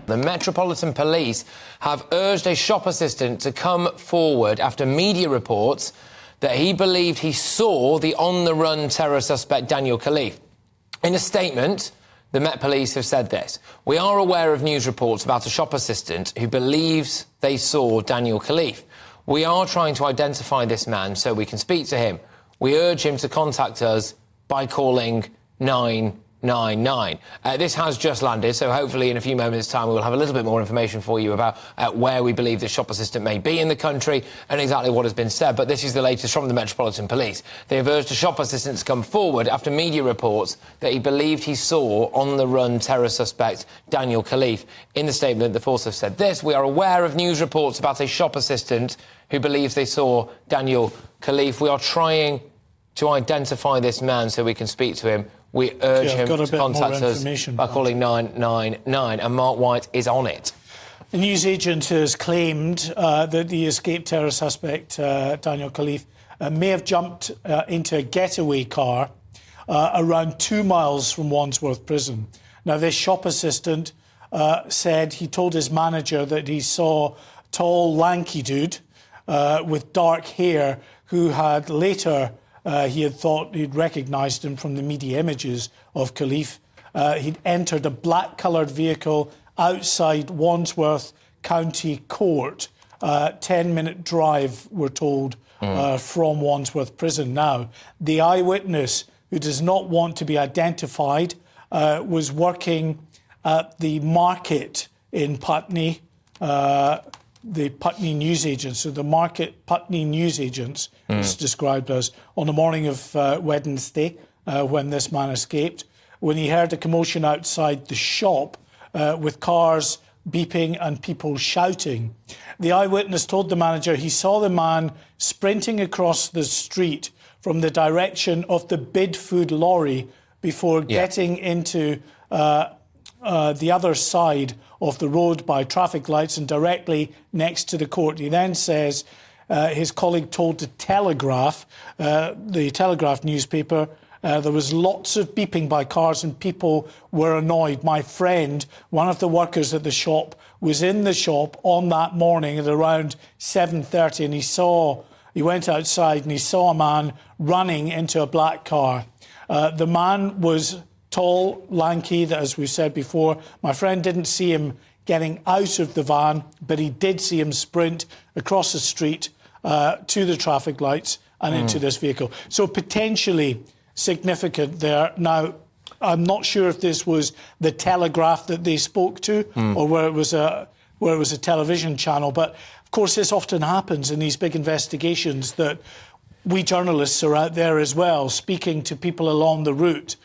The Metropolitan Police have urged a shop assistant to come forward after media reports that he believed he saw the on-the-run terror suspect Daniel Khalife. In a statement, the Met Police have said this: "We are aware of news reports about a shop assistant who believes they saw Daniel Khalife. We are trying to identify this man so we can speak to him. We urge him to contact us by calling 999. This has just landed, so hopefully in a few moments' time we will have a little bit more information for you about where we believe the shop assistant may be in the country and exactly what has been said. But this is the latest from the Metropolitan Police. They have urged a shop assistant to come forward after media reports that he believed he saw on-the-run terror suspect Daniel Khalife. In the statement, the force have said this: "We are aware of news reports about a shop assistant who believes they saw Daniel Khalife. We are trying to identify this man so we can speak to him. We urge him to contact us by calling 999, and Mark White is on it." The news agent has claimed that the escaped terror suspect, Daniel Khalife, may have jumped into a getaway car around 2 miles from Wandsworth Prison. Now, this shop assistant said he told his manager that he saw a tall, lanky dude with dark hair who had later... he had thought he'd recognised him from the media images of Khalife. He'd entered a black-coloured vehicle outside Wandsworth County Court. 10-minute drive, we're told, from Wandsworth Prison. Now, the eyewitness, who does not want to be identified, was working at the market in Putney, the Putney newsagents, so the market Putney newsagents, is described as, on the morning of Wednesday, when this man escaped, when he heard a commotion outside the shop with cars beeping and people shouting. The eyewitness told the manager he saw the man sprinting across the street from the direction of the bid food lorry before getting into the other side of the road by traffic lights and directly next to the court. He then says his colleague told the Telegraph newspaper, there was lots of beeping by cars and people were annoyed. My friend, one of the workers at the shop, was in the shop on that morning at around 7:30 and he went outside and he saw a man running into a black car. The man was tall, lanky, as we said before. My friend didn't see him getting out of the van, but he did see him sprint across the street to the traffic lights and into this vehicle. So potentially significant there. Now, I'm not sure if this was the Telegraph that they spoke to or where it was a television channel, but of course this often happens in these big investigations, that we journalists are out there as well, speaking to people along the route,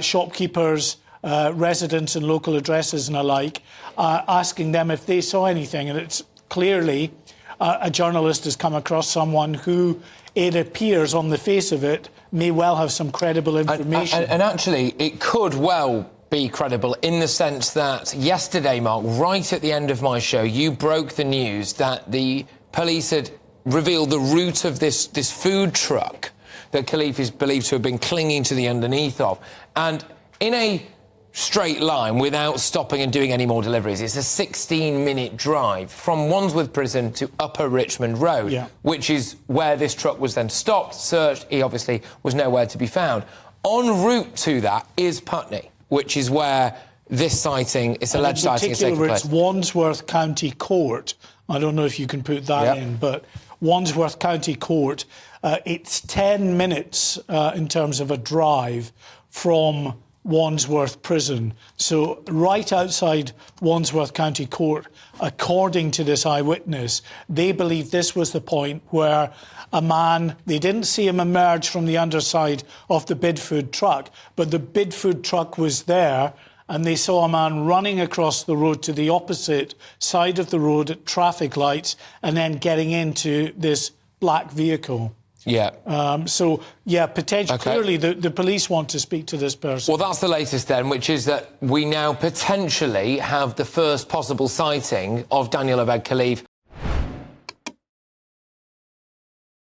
shopkeepers, residents and local addresses and alike, asking them if they saw anything. And it's clearly a journalist has come across someone who, it appears on the face of it, may well have some credible information. And actually, it could well be credible in the sense that yesterday, Mark, right at the end of my show, you broke the news that the police had revealed the route of this food truck that Khalife is believed to have been clinging to the underneath of. And in a straight line, without stopping and doing any more deliveries, it's a 16-minute drive from Wandsworth Prison to Upper Richmond Road, which is where this truck was then stopped, searched. He obviously was nowhere to be found. En route to that is Putney, which is where this sighting, it's alleged sighting, is taking place. In particular, it's Wandsworth County Court. I don't know if you can put that in, but Wandsworth County Court, it's 10 minutes in terms of a drive from Wandsworth Prison. So right outside Wandsworth County Court, according to this eyewitness, they believe this was the point where a man, they didn't see him emerge from the underside of the bid food truck, but the bid food truck was there, and they saw a man running across the road to the opposite side of the road at traffic lights and then getting into this black vehicle. Potentially, clearly the police want to speak to this person. Well, that's the latest then, which is that we now potentially have the first possible sighting of Daniel Khalife